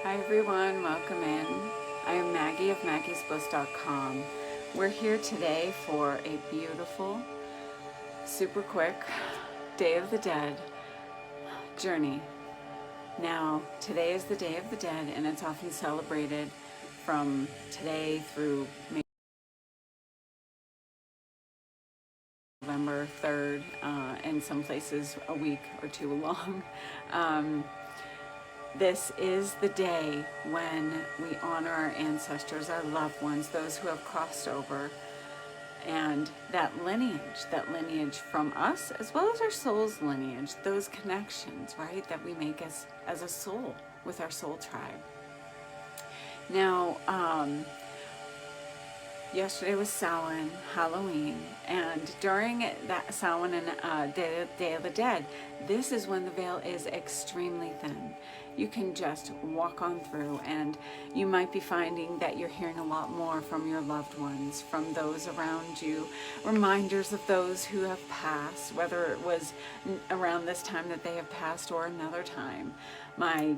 Hi everyone, welcome in. I am Maggie of maggiesbliss.com. We're here today for a beautiful, super quick Day of the Dead journey. Now, today is the Day of the Dead and it's often celebrated from today through November 3rd, in some places a week or two long. This is the day when we honor our ancestors, our loved ones, those who have crossed over, and that lineage from us, as well as our soul's lineage, those connections, right, that we make as a soul with our soul tribe. Now, yesterday was Samhain, Halloween, and during that Samhain and Day of the Dead, this is when the veil is extremely thin. You can just walk on through, and you might be finding that you're hearing a lot more from your loved ones, from those around you, reminders of those who have passed, whether it was around this time that they have passed or another time. My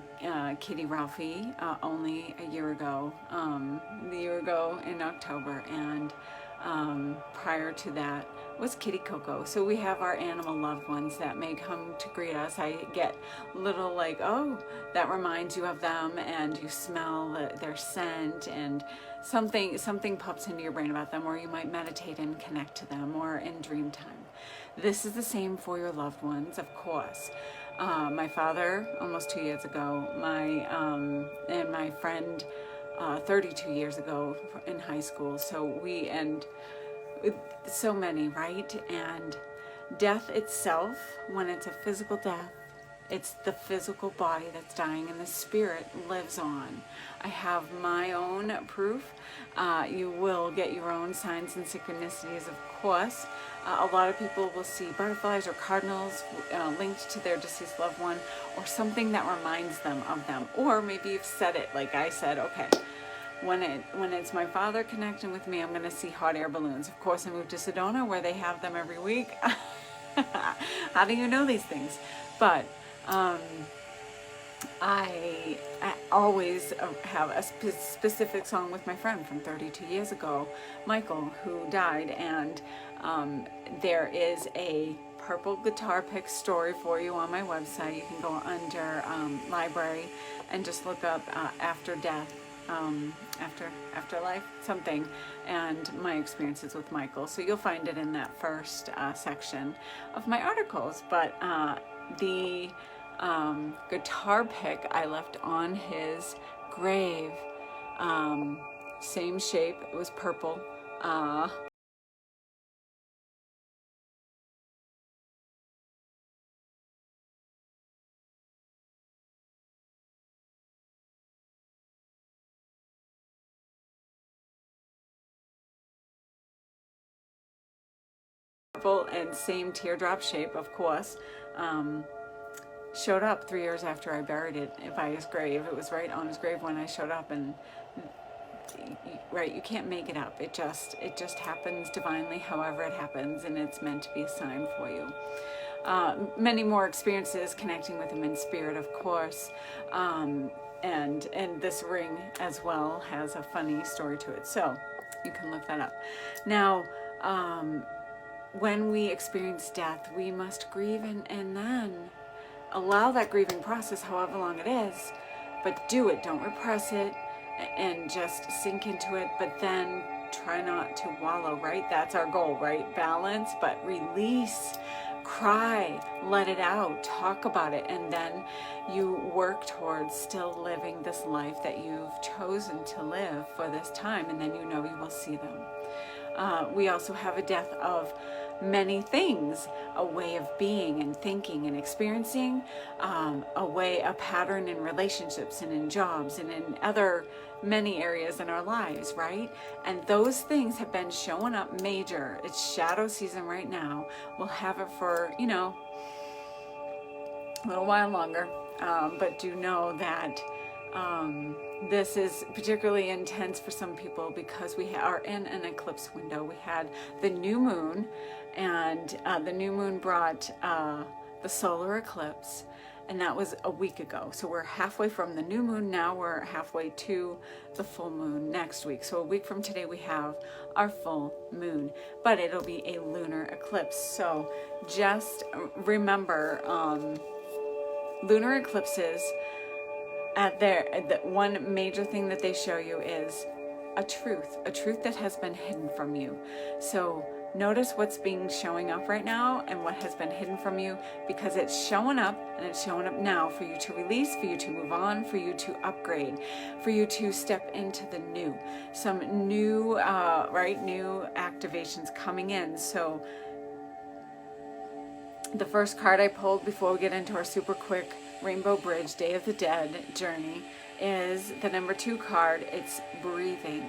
kitty Ralphie, only a year ago in October, and prior to that was Kitty Coco. So we have our animal loved ones that may come to greet us. I get little like, oh, that reminds you of them, and you smell their scent, and something pops into your brain about them, or you might meditate and connect to them, or in dream time. This is the same for your loved ones, of course. My father, almost 2 years ago, and my friend 32 years ago in high school. So so many, right? And death itself, when it's a physical death, it's the physical body that's dying and the spirit lives on. I have my own proof. You will get your own signs and synchronicities, of course. A lot of people will see butterflies or cardinals linked to their deceased loved one, or something that reminds them of them. Or maybe you've said it like I said, okay, when it's my father connecting with me, I'm going to see hot air balloons. Of course, I moved to Sedona where they have them every week. How do you know these things? But I always have a specific song with my friend from 32 years ago, Michael, who died, and there is a purple guitar pick story for you on my website. You can go under library and just look up after death, afterlife, something, and my experiences with Michael. So you'll find it in that first section of my articles. But the guitar pick I left on his grave, same shape, it was purple, and same teardrop shape, of course. Showed up 3 years after I buried it by his grave. It was right on his grave when I showed up, and right, you can't make it up. It just happens divinely, however it happens, and it's meant to be a sign for you. Many more experiences connecting with him in spirit, of course, and this ring as well has a funny story to it, so you can look that up. Now, when we experience death, we must grieve and then allow that grieving process, however long it is, but do it. Don't repress it and just sink into it, but then try not to wallow, right? That's our goal, right? Balance, but release, cry, let it out, talk about it, and then you work towards still living this life that you've chosen to live for this time, and then you know you will see them. We also have a death of many things, a way of being and thinking and experiencing, a pattern in relationships and in jobs and in other many areas in our lives, right? And those things have been showing up major. It's shadow season right now. We'll have it for, a little while longer, but do know that this is particularly intense for some people because we are in an eclipse window. We had the new moon, and the new moon brought the solar eclipse, and that was a week ago. So we're halfway from the new moon. Now we're halfway to the full moon next week. So a week from today, we have our full moon, but it'll be a lunar eclipse. So just remember, lunar eclipses, the one major thing that they show you is a truth that has been hidden from you. So notice what's showing up right now and what has been hidden from you, because it's showing up, and it's showing up now for you to release, for you to move on, for you to upgrade, for you to step into the new, some new, new activations coming in. So the first card I pulled before we get into our super quick Rainbow Bridge Day of the Dead journey is the number 2 card. It's breathing.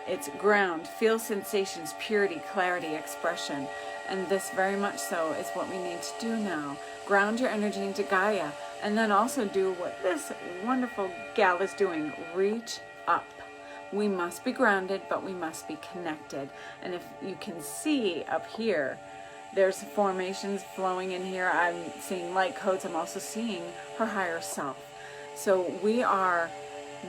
It's ground, feel sensations, purity, clarity, expression. And this very much so is what we need to do now. Ground your energy into Gaia, and then also do what this wonderful gal is doing. Reach up. We must be grounded, but we must be connected. And if you can see up here, there's formations flowing in here. I'm seeing light codes. I'm also seeing her higher self. So we are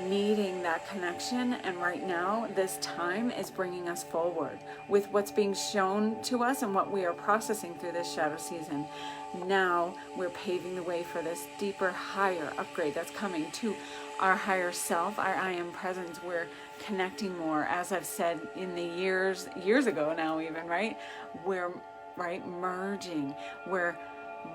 needing that connection, and right now this time is bringing us forward with what's being shown to us and what we are processing through this shadow season. Now we're paving the way for this deeper, higher upgrade that's coming to our higher self, our I am presence. We're connecting more, as I've said in the years ago now, even, right? We're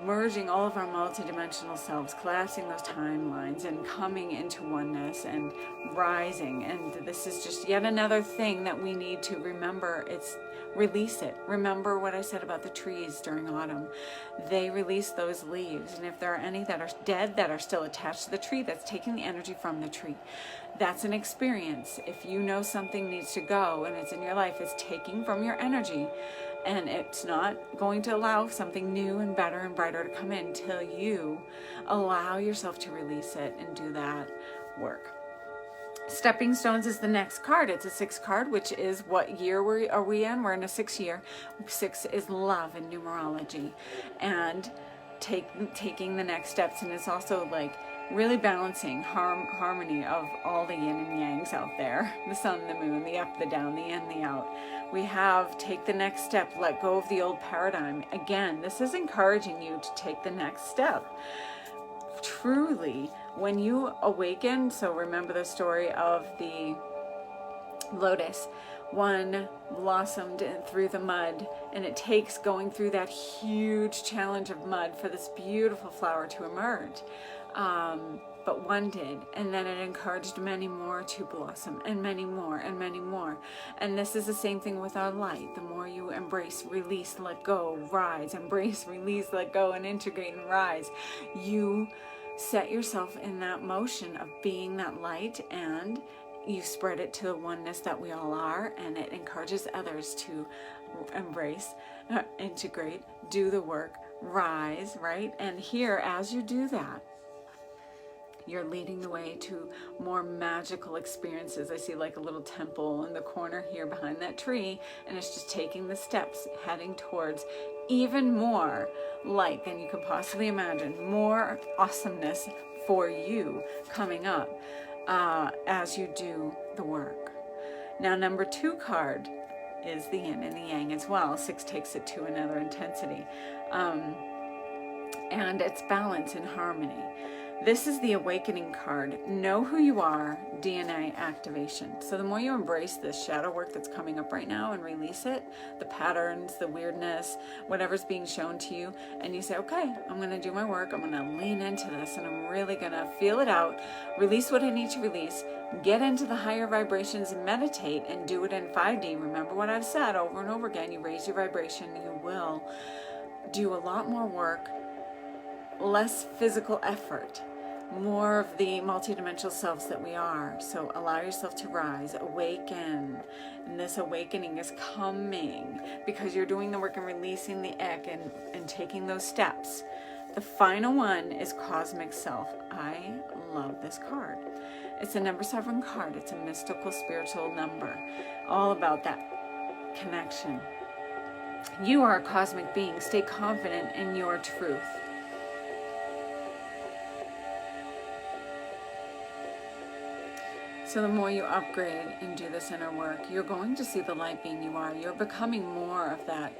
merging all of our multidimensional selves, collapsing those timelines and coming into oneness and rising. And this is just yet another thing that we need to remember. It's release it. Remember what I said about the trees during autumn. They release those leaves, and if there are any that are dead that are still attached to the tree, that's taking the energy from the tree. That's an experience. If you know something needs to go and it's in your life, it's taking from your energy, and it's not going to allow something new and better and brighter to come in till you allow yourself to release it and do that work. Stepping stones is the next card. It's a 6 card, which is what year are we in? We're in a 6 year. 6 is love in numerology, and taking the next steps. And it's also like really balancing harmony of all the yin and yangs out there, the sun, the moon, the up, the down, the in, the out. We have take the next step, let go of the old paradigm. Again, this is encouraging you to take the next step. Truly, when you awaken, so remember the story of the lotus. One blossomed through the mud, and it takes going through that huge challenge of mud for this beautiful flower to emerge. But one did, and then it encouraged many more to blossom, and many more, and many more. And this is the same thing with our light. The more you embrace, release, let go, rise, embrace, release, let go, and integrate and rise, you set yourself in that motion of being that light, and you spread it to the oneness that we all are, and it encourages others to embrace, integrate, do the work, rise, right? And here, as you do that, you're leading the way to more magical experiences. I see like a little temple in the corner here behind that tree, and it's just taking the steps, heading towards even more light than you could possibly imagine, more awesomeness for you coming up as you do the work. Now, number 2 card is the yin and the yang as well. 6 takes it to another intensity. And it's balance and harmony. This is the awakening card. Know who you are, DNA activation. So the more you embrace this shadow work that's coming up right now and release it, the patterns, the weirdness, whatever's being shown to you, and you say, okay, I'm going to do my work. I'm going to lean into this, and I'm really going to feel it out, release what I need to release, get into the higher vibrations and meditate, and do it in 5D. Remember what I've said over and over again. You raise your vibration, you will do a lot more work, less physical effort, more of the multidimensional selves that we are. So allow yourself to rise, awaken. And this awakening is coming because you're doing the work and releasing the ick and taking those steps. The final one is Cosmic Self. I love this card. It's a number 7 card. It's a mystical, spiritual number. All about that connection. You are a cosmic being. Stay confident in your truth. So the more you upgrade and do this inner work, you're going to see the light being you are. You're becoming more of that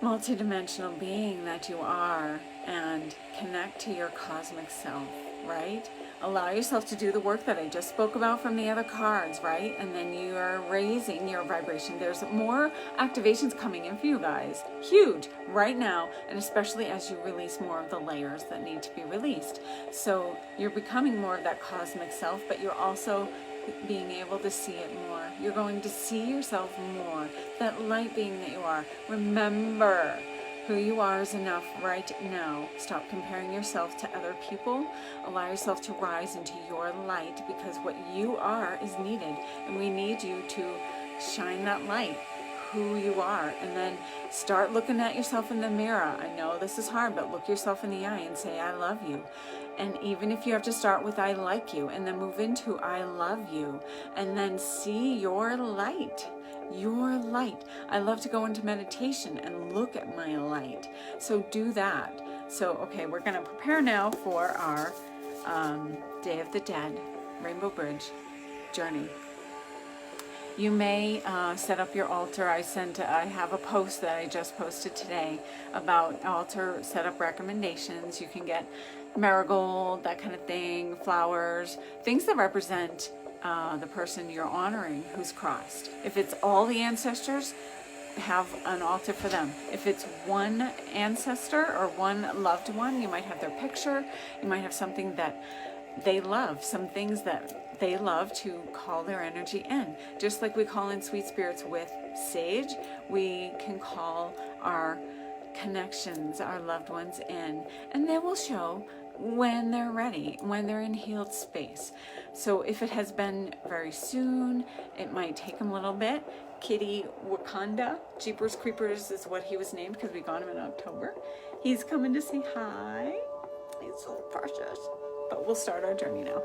multidimensional being that you are, and connect to your cosmic self, right? Allow yourself to do the work that I just spoke about from the other cards, right? And then you are raising your vibration. There's more activations coming in for you guys, huge, right now, and especially as you release more of the layers that need to be released. So you're becoming more of that cosmic self, but you're also being able to see it more. You're going to see yourself more, that light being that you are. Remember, who you are is enough right now. Stop comparing yourself to other people. Allow yourself to rise into your light, because what you are is needed, and we need you to shine that light, who you are. And then start looking at yourself in the mirror. I know this is hard, but look yourself in the eye and say, I love you. And even if you have to start with I like you, and then move into I love you, and then see your light. Your light. I love to go into meditation and look at my light. So do that. So, okay, we're going to prepare now for our Day of the Dead Rainbow Bridge journey. You may set up your altar. I have a post that I just posted today about altar setup recommendations. You can get marigold, that kind of thing, flowers, things that represent the person you're honoring who's crossed. If it's all the ancestors, have an altar for them. If it's one ancestor or one loved one, you might have their picture. You might have something that they love, some things that they love to call their energy in. Just like we call in sweet spirits with sage, we can call our connections, our loved ones in, and they will show when they're ready, when they're in healed space. So if it has been very soon, it might take them a little bit. Kitty Wakanda, Jeepers Creepers is what he was named, because we got him in October. He's coming to say hi. He's so precious. But we'll start our journey now.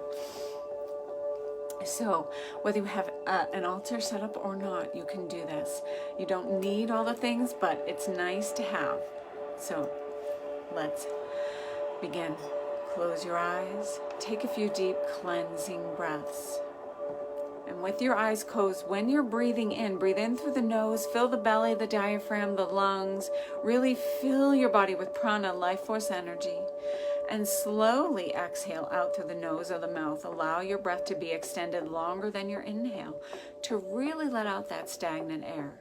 So whether you have an altar set up or not, you can do this. You don't need all the things, but it's nice to have. So let's begin. Close your eyes. Take a few deep cleansing breaths. And with your eyes closed, when you're breathing in, breathe in through the nose, fill the belly, the diaphragm, the lungs. Really fill your body with prana, life force energy. And slowly exhale out through the nose or the mouth. Allow your breath to be extended longer than your inhale, to really let out that stagnant air.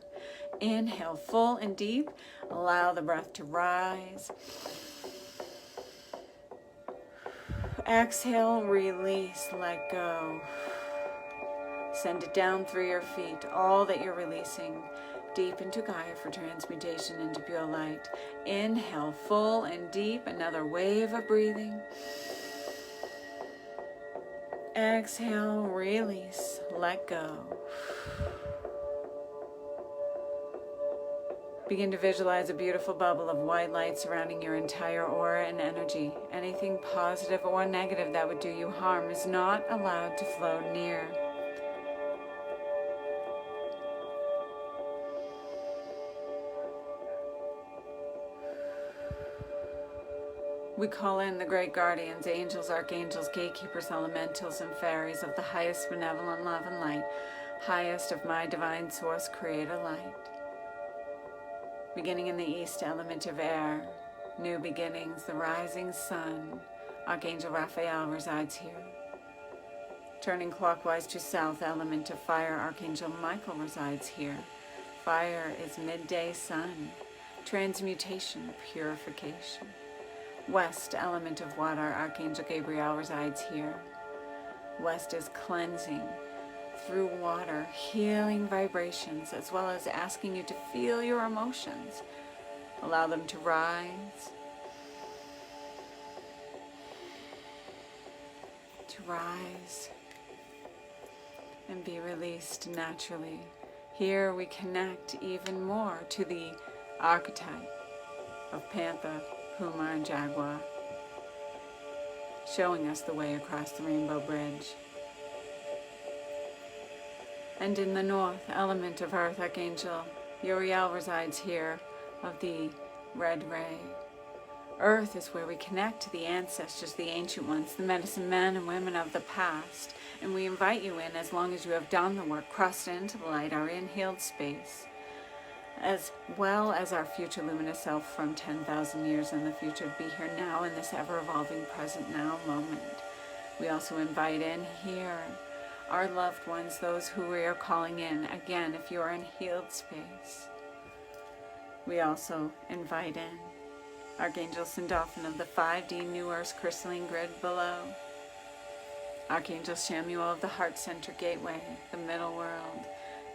Inhale full and deep. Allow the breath to rise. Exhale, release, let go. Send it down through your feet, all that you're releasing, deep into Gaia for transmutation into pure light. Inhale full and deep, another wave of breathing. Exhale, release, let go. Begin to visualize a beautiful bubble of white light surrounding your entire aura and energy. Anything positive or negative that would do you harm is not allowed to flow near. We call in the great guardians, angels, archangels, gatekeepers, elementals, and fairies of the highest benevolent love and light, highest of my divine source, creator light. Beginning in the east, element of air, new beginnings, the rising sun, Archangel Raphael resides here. Turning clockwise to south, element of fire, Archangel Michael resides here. Fire is midday sun, transmutation, purification. West, element of water, Archangel Gabriel resides here. West is cleansing through water, healing vibrations, as well as asking you to feel your emotions. Allow them to rise. To rise and be released naturally. Here we connect even more to the archetype of Panther, Puma, and Jaguar, showing us the way across the Rainbow Bridge. And in the north, element of Earth, Archangel Uriel resides here, of the red ray. Earth is where we connect to the ancestors, the ancient ones, the medicine men and women of the past, And we invite you in as long as you have done the work, crossed into the light, our in-healed space, as well as our future luminous self from 10,000 years in the future to be here now in this ever-evolving present now moment. We also invite in here our loved ones, those who we are calling in. Again, if you are in healed space, we also invite in Archangel Sandalphon of the 5D New Earth crystalline grid below, Archangel Samuel of the Heart Center Gateway, the middle world,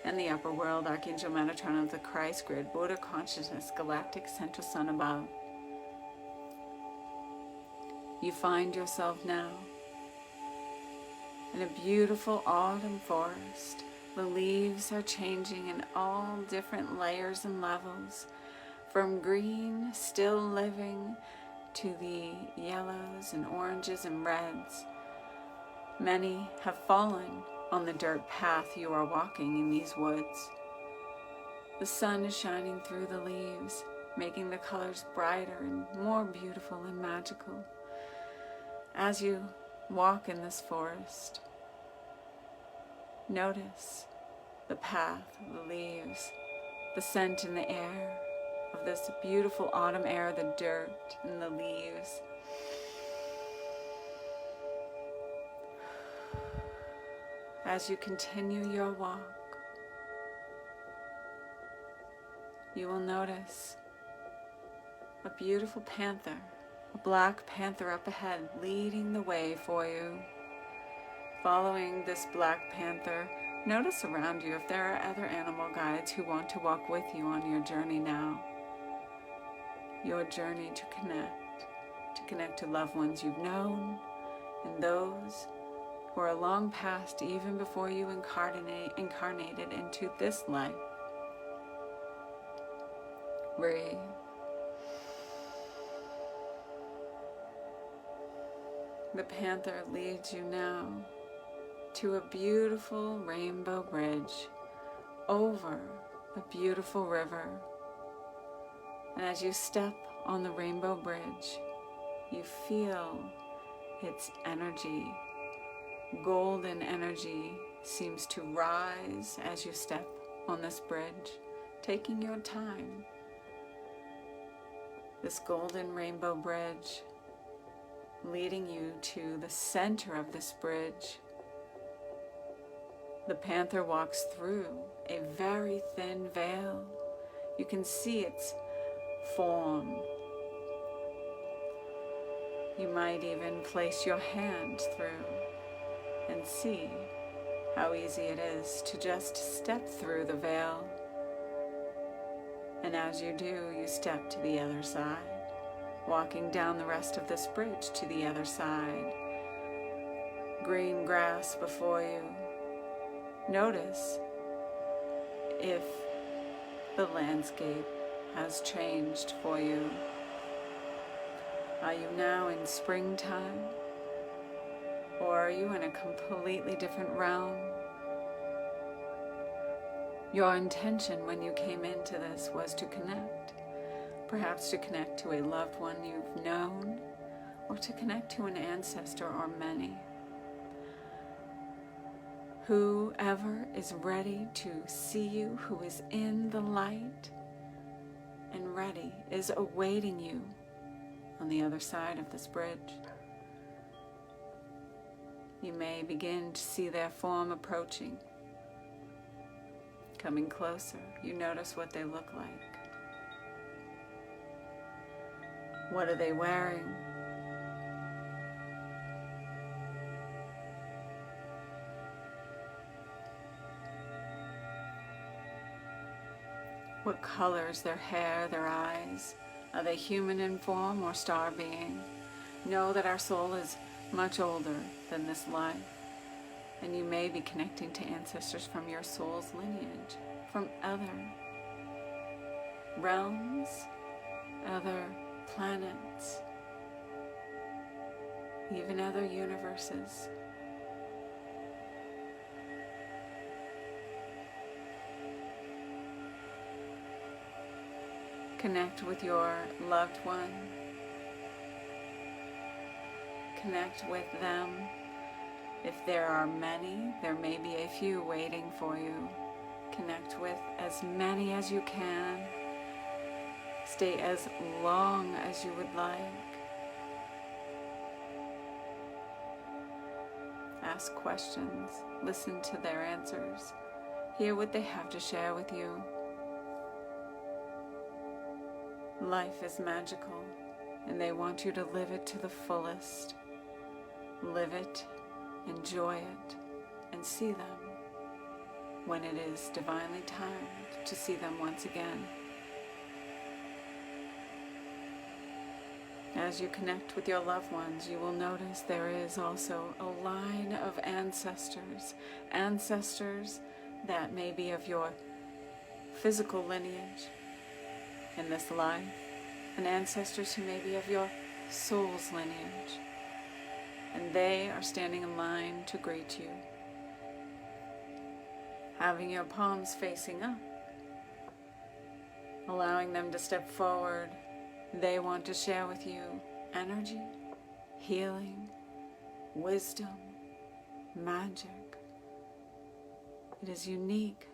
and the upper world, Archangel Metatron of the Christ grid, Buddha consciousness, galactic central sun above. You find yourself now in a beautiful autumn forest. The leaves are changing in all different layers and levels, from green, still living, to the yellows and oranges and reds. Many have fallen on the dirt path you are walking in these woods. The sun is shining through the leaves, making the colors brighter and more beautiful and magical. As you walk in this forest, notice the path of the leaves, the scent in the air of this beautiful autumn air, the dirt and the leaves. As you continue your walk, you will notice a beautiful panther, a black panther up ahead, leading the way for you. Following this black panther, notice around you if there are other animal guides who want to walk with you on your journey now. Your journey to connect to loved ones you've known and those who are long past even before you incarnated into this life. Breathe. The panther leads you now to a beautiful rainbow bridge over a beautiful river. And as you step on the rainbow bridge, you feel its energy. Golden energy seems to rise as you step on this bridge, taking your time. This golden rainbow bridge leading you to the center of this bridge. The panther walks through a very thin veil. You can see its form. You might even place your hand through and see how easy it is to just step through the veil. And as you do, you step to the other side, walking down the rest of this bridge to the other side. Green grass before you. Notice if the landscape has changed for you. Are you now in springtime? Or are you in a completely different realm? Your intention when you came into this was to connect. Perhaps to connect to a loved one you've known, or to connect to an ancestor or many. Whoever is ready to see you, who is in the light and ready, is awaiting you on the other side of this bridge. You may begin to see their form approaching, coming closer. You notice what they look like. What are they wearing? What color is their hair, their eyes? Are they human in form or star being? Know that our soul is much older than this life, and you may be connecting to ancestors from your soul's lineage, from other realms, other planets, even other universes. Connect with your loved one. Connect with them. If there are many, there may be a few waiting for you. Connect with as many as you can. Stay as long as you would like. Ask questions, listen to their answers, hear what they have to share with you. Life is magical, and they want you to live it to the fullest. Live it, enjoy it, and see them when it is divinely timed to see them once again. As you connect with your loved ones, you will notice there is also a line of ancestors that may be of your physical lineage in this life, and ancestors who may be of your soul's lineage. And they are standing in line to greet you. Having your palms facing up, allowing them to step forward. They want to share with you energy, healing, wisdom, magic. It is unique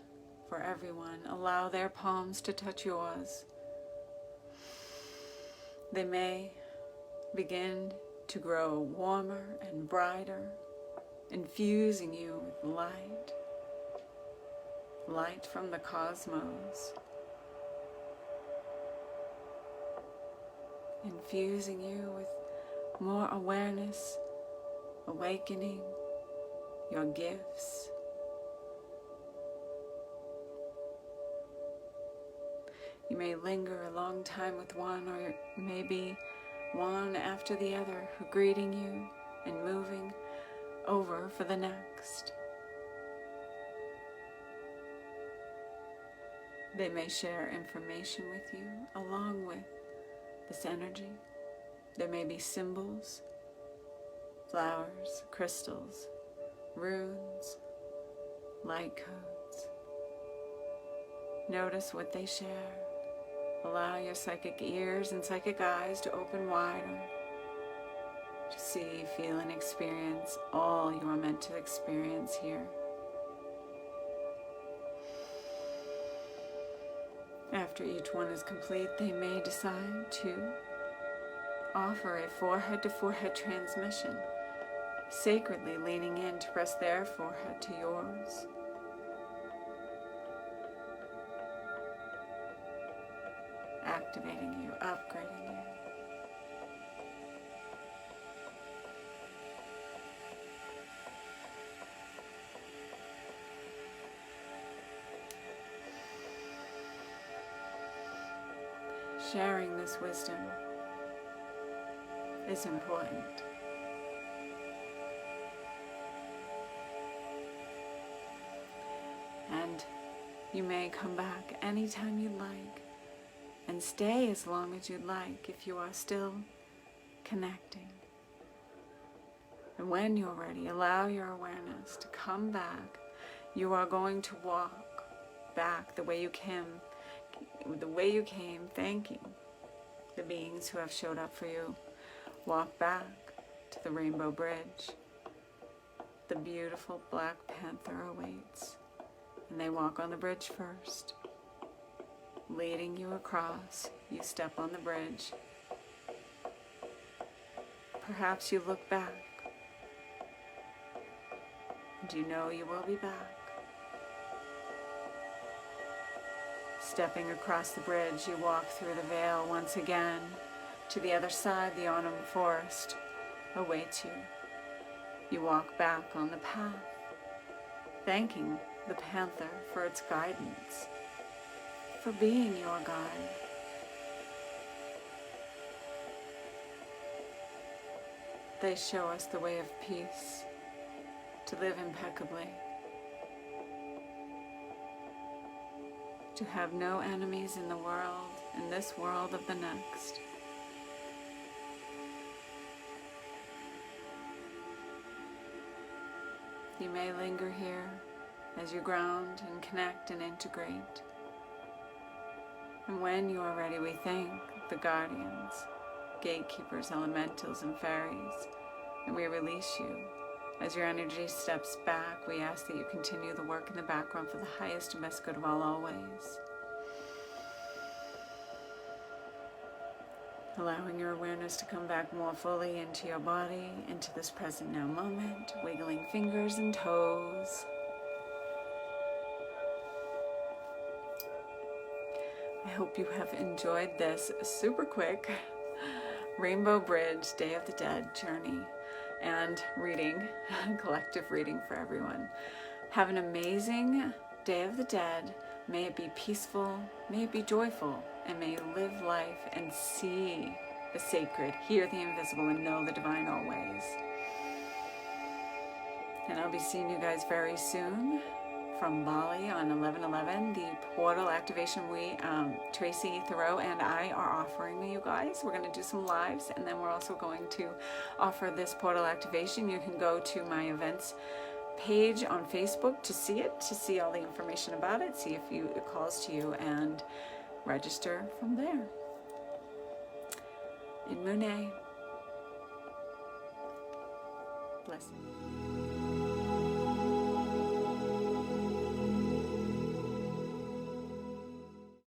for everyone. Allow their palms to touch yours. They may begin to grow warmer and brighter, infusing you with light from the cosmos, infusing you with more awareness, awakening your gifts. You may linger a long time with one, or maybe one after the other, who greeting you and moving over for the next. They may share information with you along with this energy. There may be symbols, flowers, crystals, runes, light codes. Notice what they share. Allow your psychic ears and psychic eyes to open wider to see, feel, and experience all you are meant to experience here. After each one is complete, they may decide to offer a forehead-to-forehead transmission, sacredly leaning in to press their forehead to yours. Activating you, upgrading you. Sharing this wisdom is important. And you may come back anytime you'd like and stay as long as you'd like if you are still connecting. And when you're ready, allow your awareness to come back. You are going to walk back the way you came, thanking the beings who have showed up for you. Walk back to the Rainbow Bridge. The beautiful Black Panther awaits, and they walk on the bridge first, leading you across. You step on the bridge. Perhaps you look back, and you know you will be back. Stepping across the bridge, you walk through the veil once again. To the other side, the autumn forest awaits you. You walk back on the path, thanking the panther for its guidance, for being your guide. They show us the way of peace, to live impeccably, to have no enemies in the world, in this world of the next. You may linger here as you ground and connect and integrate. And when you are ready, we thank the guardians, gatekeepers, elementals, and fairies, and we release you As your energy steps back, we ask that you continue the work in the background for the highest and best good of all always. Allowing your awareness to come back more fully into your body, into this present now moment, wiggling fingers and toes. I hope you have enjoyed this super quick Rainbow Bridge Day of the Dead journey and reading, collective reading for everyone. Have an amazing Day of the Dead. May it be peaceful, may it be joyful, and may you live life and see the sacred, hear the invisible, and know the divine always. And I'll be seeing you guys very soon from Bali on 11/11, the portal activation Tracy Thoreau and I are offering you guys. We're going to do some lives, and then we're also going to offer this portal activation. You can go to my events page on Facebook to see it, to see all the information about it, see if it calls to you, and register from there. In Mune. Bliss.